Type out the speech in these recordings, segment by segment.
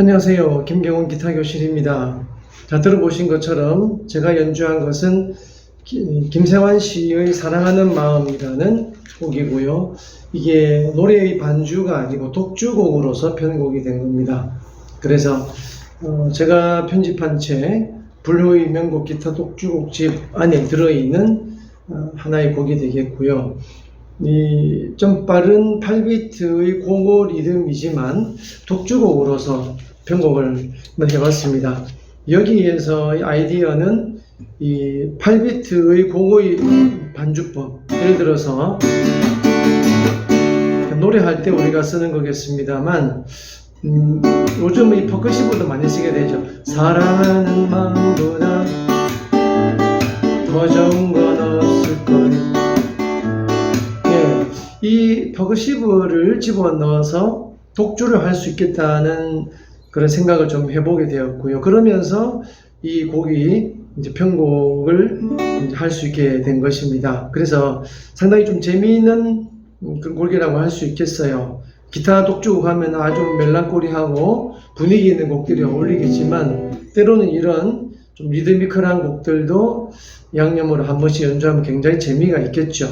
안녕하세요. 김경훈 기타교실입니다. 자, 들어보신 것처럼 제가 연주한 것은 김세환 씨의 사랑하는 마음이라는 곡이고요. 이게 노래의 반주가 아니고 독주곡으로서 편곡이 된 겁니다. 그래서 제가 편집한 책 불후의 명곡 기타 독주곡집 안에 들어있는 하나의 곡이 되겠고요. 좀 빠른 8비트의 고고 리듬이지만 독주곡으로서 편곡을 해봤습니다. 여기에서 아이디어는 이 8비트의 고고의 반주법, 예를 들어서 노래할 때 우리가 쓰는 거겠습니다만 요즘 이 퍼커시브도 많이 쓰게 되죠. 사랑하는 마음보다 더 좋은 건 없을 거예요. 이 퍼커시브를 집어넣어서 독주를 할 수 있겠다는 그런 생각을 좀 해보게 되었고요. 그러면서 이 곡이 이제 편곡을 할 수 있게 된 것입니다. 그래서 상당히 좀 재미있는 그런 곡이라고 할 수 있겠어요. 기타 독주곡 하면 아주 멜랑콜리하고 분위기 있는 곡들이 어울리겠지만 때로는 이런 좀 리드미컬한 곡들도 양념으로 한 번씩 연주하면 굉장히 재미가 있겠죠.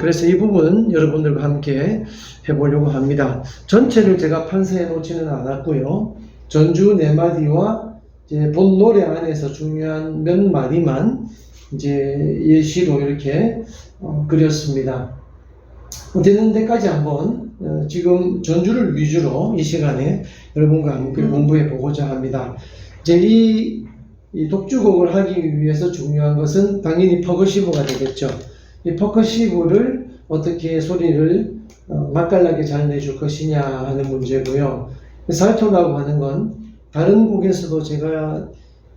그래서 이 부분 여러분들과 함께 해보려고 합니다. 전체를 제가 판세해 놓지는 않았고요. 전주 4마디와 이제 본 노래 안에서 중요한 몇 마디만 이제 예시로 이렇게 그렸습니다. 되는 데까지 한번 지금 전주를 위주로 이 시간에 여러분과 함께 공부해 보고자 합니다. 이제 이 독주곡을 하기 위해서 중요한 것은 당연히 퍼커시브가 되겠죠. 이 퍼커시브를 어떻게 소리를 맛깔나게 잘 내줄 것이냐 하는 문제고요. 살토라고 하는 건 다른 곡에서도 제가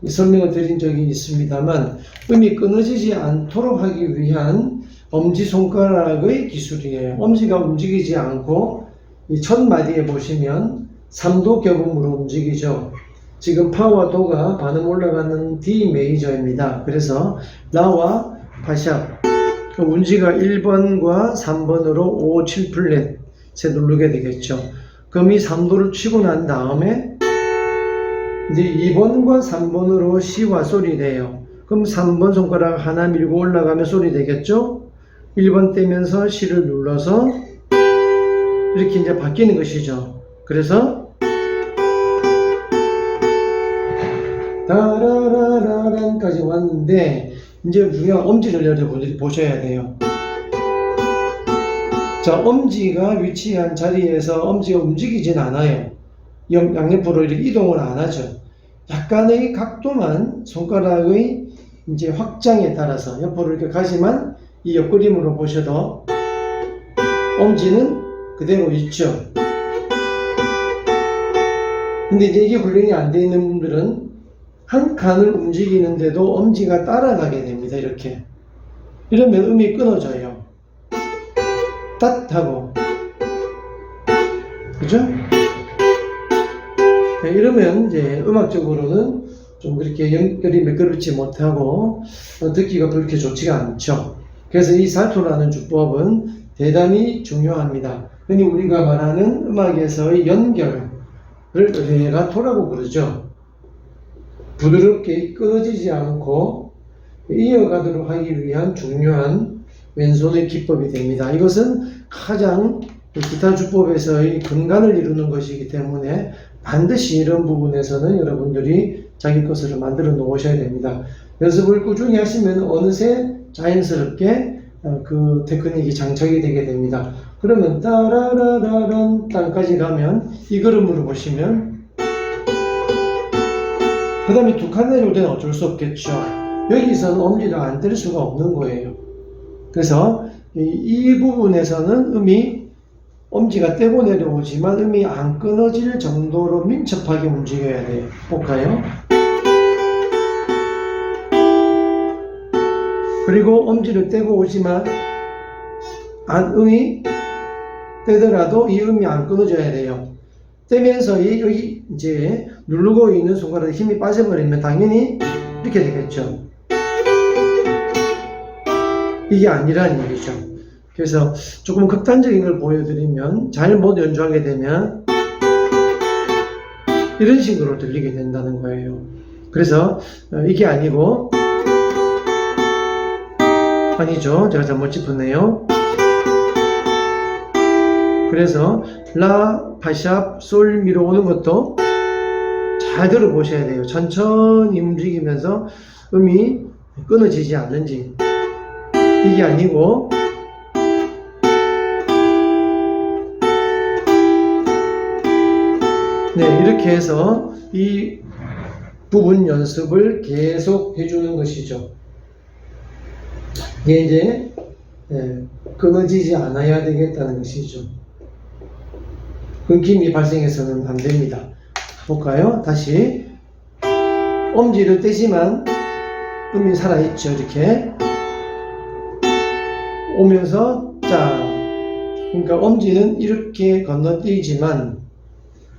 설명을 드린 적이 있습니다만 음이 끊어지지 않도록 하기 위한 엄지손가락의 기술이에요. 엄지가 움직이지 않고 이 첫 마디에 보시면 3도 격음으로 움직이죠. 지금 파와 도가 반음 올라가는 D 메이저입니다. 그래서 라와 파샵 운지가 1번과 3번으로 5, 7 플랫에 누르게 되겠죠. 그럼 이 3도를 치고 난 다음에 이제 2번과 3번으로 시와 소리래요. 그럼 3번 손가락 하나 밀고 올라가면 소리 되겠죠? 1번 떼면서 시를 눌러서 이렇게 이제 바뀌는 것이죠. 그래서 다라라라란까지 왔는데 이제 중요한 엄지를 여러분들이 보셔야 돼요. 자, 엄지가 위치한 자리에서 엄지가 움직이진 않아요. 양옆으로 이렇게 이동을 안 하죠. 약간의 각도만 손가락의 이제 확장에 따라서 옆으로 이렇게 가지만 이 옆그림으로 보셔도 엄지는 그대로 있죠. 근데 이제 이게 훈련이 안 되어 있는 분들은 한 칸을 움직이는데도 엄지가 따라가게 됩니다. 이렇게. 이러면 음이 끊어져요. 따뜻하고. 그죠? 네, 이러면 이제 음악적으로는 좀 그렇게 연결이 매끄럽지 못하고 듣기가 그렇게 좋지가 않죠. 그래서 이 살토라는 주법은 대단히 중요합니다. 흔히 우리가 말하는 음악에서의 연결을 레가토라고 부르죠. 부드럽게 끊어지지 않고 이어가도록 하기 위한 중요한 왼손의 기법이 됩니다. 이것은 가장 기타 주법에서의 근간을 이루는 것이기 때문에 반드시 이런 부분에서는 여러분들이 자기 것을 만들어 놓으셔야 됩니다. 연습을 꾸준히 하시면 어느새 자연스럽게 그 테크닉이 장착이 되게 됩니다. 그러면 따라라라란 땅까지 가면 이 걸음으로 보시면 그 다음에 두 칸 내려올 때는 어쩔 수 없겠죠. 여기서는 엄지를 안 뗄 수가 없는 거예요. 그래서 이 부분에서는 음이 엄지가 떼고 내려오지만 음이 안 끊어질 정도로 민첩하게 움직여야 돼요. 볼까요? 그리고 엄지를 떼고 오지만 음이 떼더라도 이 음이 안 끊어져야 돼요. 떼면서 여기 이제 누르고 있는 손가락에 힘이 빠져버리면 당연히 이렇게 되겠죠. 이게 아니라는 얘기죠. 그래서 조금 극단적인 걸 보여드리면 잘못 연주하게 되면 이런 식으로 들리게 된다는 거예요. 그래서 이게 아니고, 아니죠. 제가 잘못 짚었네요. 그래서 라, 파샵, 솔, 미로 오는 것도 잘 들어보셔야 돼요. 천천히 움직이면서 음이 끊어지지 않는지. 이게 아니고, 네, 이렇게 해서 이 부분 연습을 계속 해주는 것이죠. 이게 이제 끊어지지 않아야 되겠다는 것이죠. 끊김이 발생해서는 안 됩니다. 볼까요? 다시 엄지를 떼지만 음이 살아있죠. 이렇게 오면서 자, 그러니까 엄지는 이렇게 건너뛰지만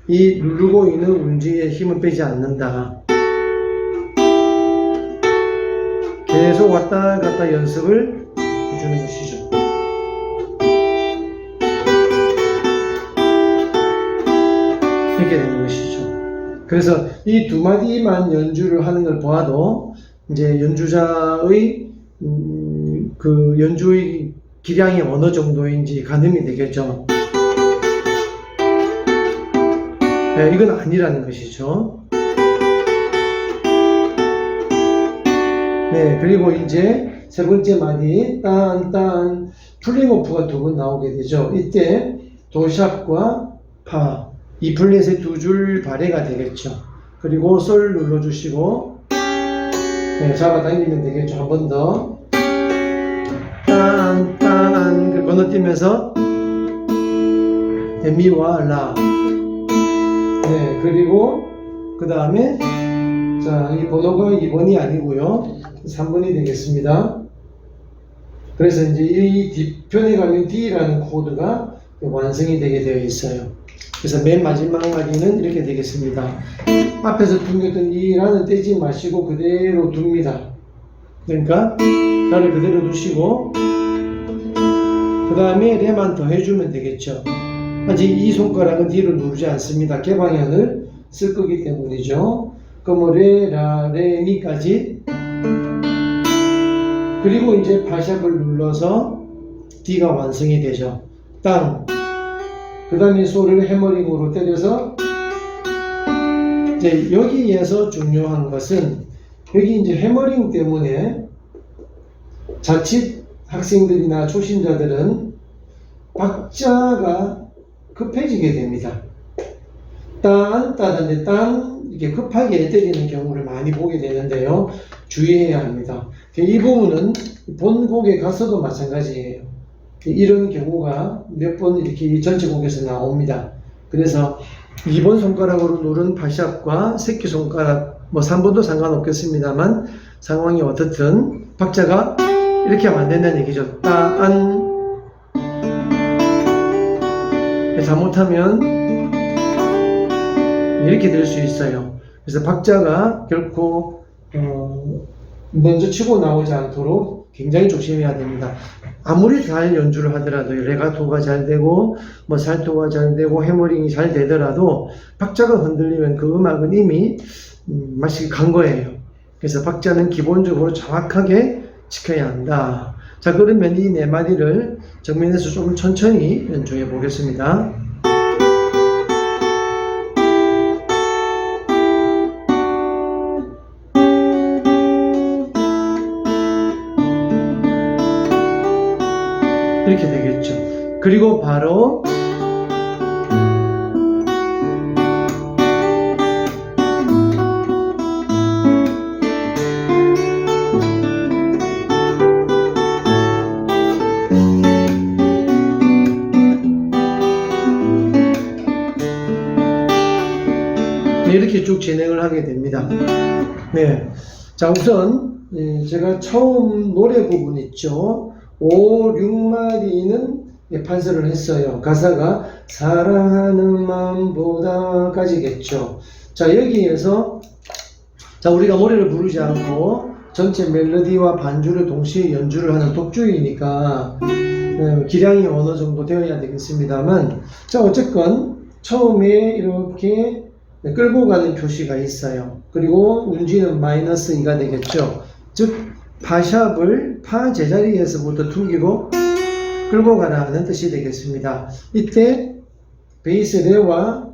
이 누르고 있는 운지에 힘을 빼지 않는다. 계속 왔다 갔다 연습을 해주는 것이죠. 이렇게 되는 것이죠. 그래서 이 두 마디만 연주를 하는 걸 보아도 이제 연주자의 그 연주의 기량이 어느 정도인지 가늠이 되겠죠. 네, 이건 아니라는 것이죠. 네, 그리고 이제 세 번째 마디 딴 플링오프가 두 번 나오게 되죠. 이때 도샵과 파, 이 플랫의 두 줄 발해가 되겠죠. 그리고 솔 눌러주시고 네, 잡아당기면 되겠죠. 한 번 더 딴 건너뛰면서 미와 라. 네, 그리고 그 다음에 자, 이 번호가 2번이 아니고요 3번이 되겠습니다. 그래서 이제 이 뒤편에 가면 D라는 코드가 완성이 되게 되어 있어요. 그래서 맨 마지막 마디는 이렇게 되겠습니다. 앞에서 둥겼던 이 라는 떼지 마시고 그대로 둡니다. 그러니까 라를 그대로 두시고 그 다음에 레만 더 해주면 되겠죠. 아직 이 손가락은 D를 누르지 않습니다. 개방향을 쓸 거기 때문이죠. 그럼 레, 라, 레, 미까지 그리고 이제 파샵을 눌러서 D가 완성이 되죠. 땅. 그 다음에 솔을 해머링으로 때려서 이제 여기에서 중요한 것은 여기 이제 해머링 때문에 자칫 학생들이나 초신자들은 박자가 급해지게 됩니다. 따단데 이렇게 급하게 때리는 경우를 많이 보게 되는데요. 주의해야 합니다. 이 부분은 본곡에 가서도 마찬가지예요. 이런 경우가 몇 번 이렇게 전체 곡에서 나옵니다. 그래서 2번 손가락으로 누른 파샵과 새끼손가락, 뭐 3번도 상관없겠습니다만 상황이 어떻든 박자가 이렇게 하면 안 된다는 얘기죠. 따안. 잘못하면 이렇게 될 수 있어요. 그래서 박자가 결코 먼저 치고 나오지 않도록 굉장히 조심해야 됩니다. 아무리 잘 연주를 하더라도 레가토가 잘 되고 뭐 살토가 잘 되고 해머링이 잘 되더라도 박자가 흔들리면 그 음악은 이미 맛이 간 거예요. 그래서 박자는 기본적으로 정확하게 지켜야 한다. 자, 그러면 이 네 마디를 정면에서 좀 천천히 연주해 보겠습니다. 이렇게 되겠죠. 그리고 바로 이렇게 쭉 진행을 하게 됩니다. 네. 자, 우선 제가 처음 노래 부분 있죠. 5, 6마디는 판서를 했어요. 가사가 사랑하는 마음보다까지겠죠. 자, 여기에서 자, 우리가 노래를 부르지 않고 전체 멜로디와 반주를 동시에 연주를 하는 독주이니까 기량이 어느 정도 되어야 되겠습니다만, 자, 어쨌건 처음에 이렇게 네, 끌고 가는 표시가 있어요. 그리고 운지는 마이너스 2가 되겠죠. 즉 파샵을 파 제자리에서부터 퉁기고 끌고 가라는 뜻이 되겠습니다. 이때 베이스 레와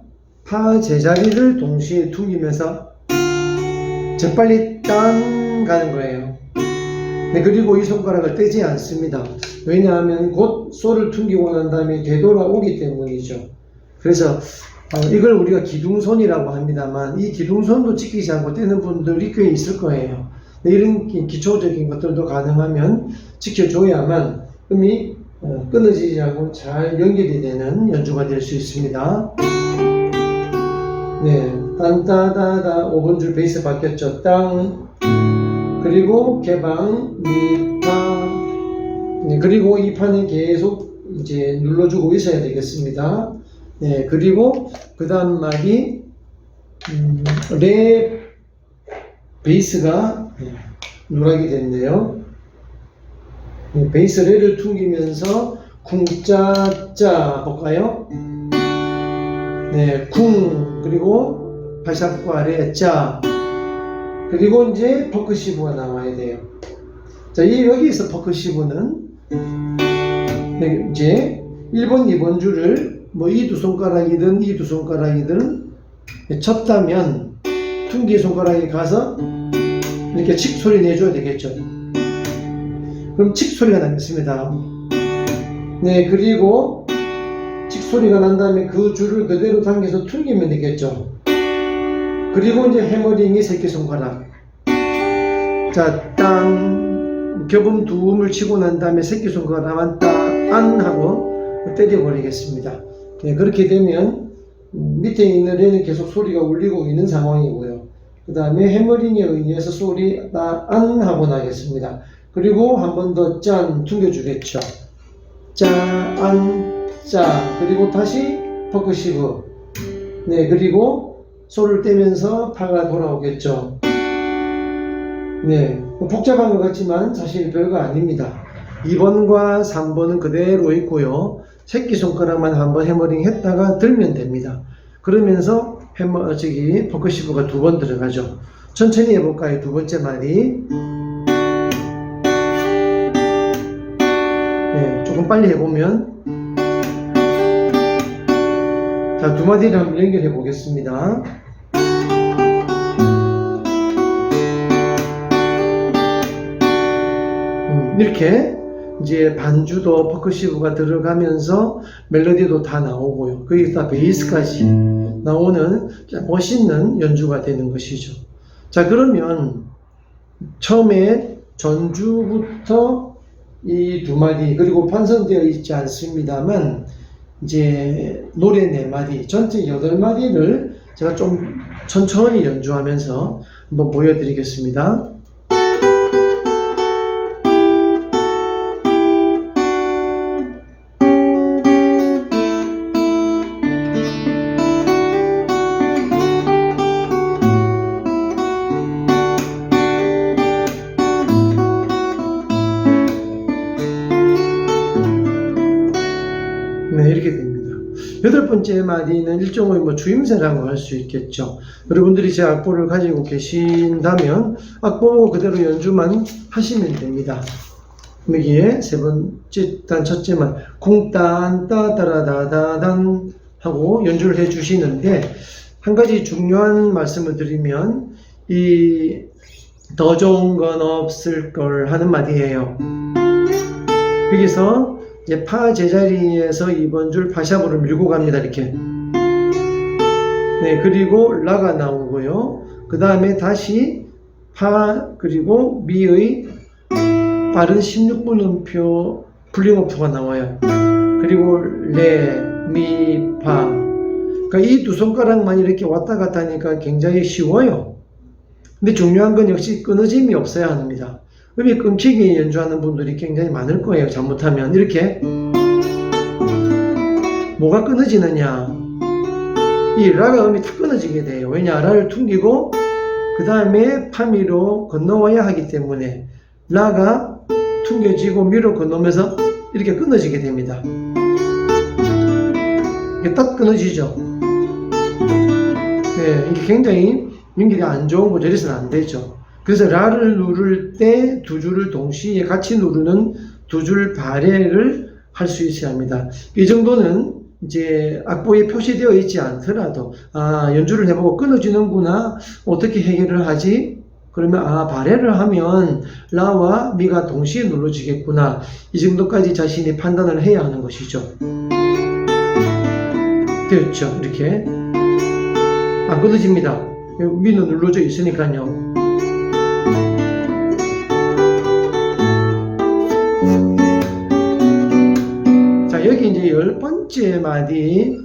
파 제자리를 동시에 퉁기면서 재빨리 딴 가는 거예요. 네, 그리고 이 손가락을 떼지 않습니다. 왜냐하면 곧 소를 퉁기고 난 다음에 되돌아오기 때문이죠. 그래서 이걸 우리가 기둥손이라고 합니다만 이 기둥손도 지키지 않고 떼는 분들이 꽤 있을 거예요. 네, 이런 기초적인 것들도 가능하면 지켜줘야만 음이 끊어지지 않고 잘 연결이 되는 연주가 될 수 있습니다. 네, 딴따다다 5번 줄 베이스 바뀌었죠. 땅, 그리고 개방, 미, 파. 네, 그리고 이 파는 계속 이제 눌러주고 있어야 되겠습니다. 네, 그리고 그 다음 말이 레 베이스가 누락이 됐네요. 네, 베이스 레를 퉁기면서 쿵짜짜 볼까요? 네, 쿵, 그리고 발샵과 레, 짜, 그리고 이제 퍼커시브가 나와야 돼요. 자, 여기서 퍼커시브는 네, 이제 1번, 2번 줄을 뭐 이 두 손가락이든 이 두 손가락이든 쳤다면 퉁기 손가락이 가서 이렇게 칙 소리 내줘야 되겠죠. 그럼 칙 소리가 나겠습니다. 네, 그리고 칙 소리가 난 다음에 그 줄을 그대로 당겨서 퉁기면 되겠죠. 그리고 이제 해머링이 새끼손가락. 자, 땅, 겹음 두 음을 치고 난 다음에 새끼손가락만 딴 하고 때려버리겠습니다. 네, 그렇게 되면 밑에 있는 레는 계속 소리가 울리고 있는 상황이고요. 그 다음에 해머링에 의해서 소리 안 하고 나겠습니다. 그리고 한 번 더 짠 퉁겨주겠죠. 짠, 짜, 그리고 다시 퍼커시브. 네, 그리고 소를 떼면서 파가 돌아오겠죠. 네, 복잡한 것 같지만 사실 별거 아닙니다. 2번과 3번은 그대로 있고요. 새끼손가락만 한번 해머링 했다가 들면 됩니다. 그러면서 퍼커시브가 두 번 들어가죠. 천천히 해볼까요? 두 번째 말이. 네, 조금 빨리 해보면. 자, 두 마디를 한번 연결해 보겠습니다. 이렇게 이제 반주도 퍼커시브가 들어가면서 멜로디도 다 나오고요. 거기다 베이스까지 나오는 멋있는 연주가 되는 것이죠. 자, 그러면 처음에 전주부터 이 두 마디, 그리고 편성되어 있지 않습니다만 이제 노래 4마디, 전체 8마디를 제가 좀 천천히 연주하면서 한번 보여드리겠습니다. 네, 이렇게 됩니다. 8번째 마디는 일종의 뭐 주임새라고 할 수 있겠죠. 여러분들이 제 악보를 가지고 계신다면 악보 보고 그대로 연주만 하시면 됩니다. 여기에 세 번째 단 첫째 말 쿵딴 따따라다다단 하고 연주를 해 주시는데, 한 가지 중요한 말씀을 드리면 이 더 좋은 건 없을 걸 하는 말이에요. 여기서 이제 파 제자리에서 2번 줄 파샵으로 밀고 갑니다. 이렇게. 네, 그리고 라가 나오고요. 그 다음에 다시 파, 그리고 미의 빠른 16분음표 풀링오프가 나와요. 그리고 레, 미, 파. 그러니까 이 두 손가락만 이렇게 왔다 갔다 하니까 굉장히 쉬워요. 근데 중요한 건 역시 끊어짐이 없어야 합니다. 음이 끊기게 연주하는 분들이 굉장히 많을 거예요. 잘못하면 이렇게. 뭐가 끊어지느냐, 이 라가 음이 다 끊어지게 돼요. 왜냐, 라를 퉁기고 그 다음에 파 미로 건너와야 하기 때문에 라가 퉁겨지고 미로 건너면서 이렇게 끊어지게 됩니다. 이게 딱 끊어지죠. 네, 이게 굉장히 연결이 안 좋은 거죠. 이래서는 안 되죠. 그래서 라를 누를 때 두 줄을 동시에 같이 누르는 두 줄 발해를 할 수 있어야 합니다. 이 정도는 이제 악보에 표시되어 있지 않더라도 연주를 해보고 끊어지는구나, 어떻게 해결을 하지? 그러면 발해를 하면 라와 미가 동시에 눌러지겠구나, 이 정도까지 자신이 판단을 해야 하는 것이죠. 되었죠? 이렇게 안 끊어집니다. 미는 눌러져 있으니까요. 자, 여기 이제 10번째 마디,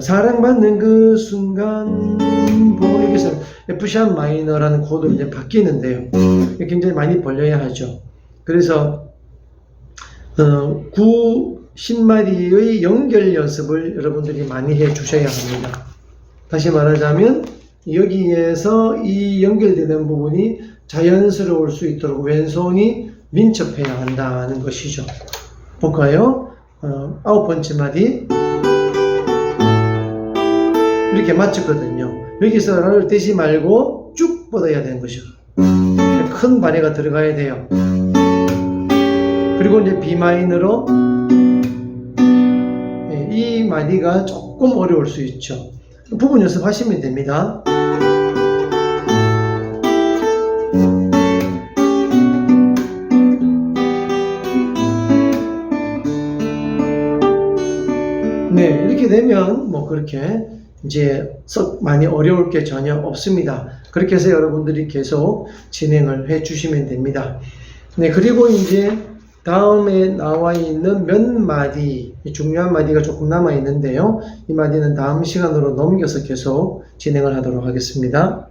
사랑받는 그 순간, 여기서 F샵 마이너라는 코드로 이제 바뀌는데요. 굉장히 많이 벌려야 하죠. 그래서 9, 10마디의 연결 연습을 여러분들이 많이 해 주셔야 합니다. 다시 말하자면 여기에서 이 연결되는 부분이 자연스러울 수 있도록 왼손이 민첩해야 한다는 것이죠. 볼까요? 9번째 마디 이렇게 맞췄거든요. 여기서 라를 떼지 말고 쭉 뻗어야 되는 것이죠. 큰 발해가 들어가야 돼요. 그리고 이제 B 마이너로, 이 마디가 조금 어려울 수 있죠. 부분 연습하시면 됩니다. 네, 이렇게 되면 뭐 그렇게 이제 썩 많이 어려울 게 전혀 없습니다. 그렇게 해서 여러분들이 계속 진행을 해 주시면 됩니다. 네, 그리고 이제 다음에 나와 있는 몇 마디, 중요한 마디가 조금 남아 있는데요. 이 마디는 다음 시간으로 넘겨서 계속 진행을 하도록 하겠습니다.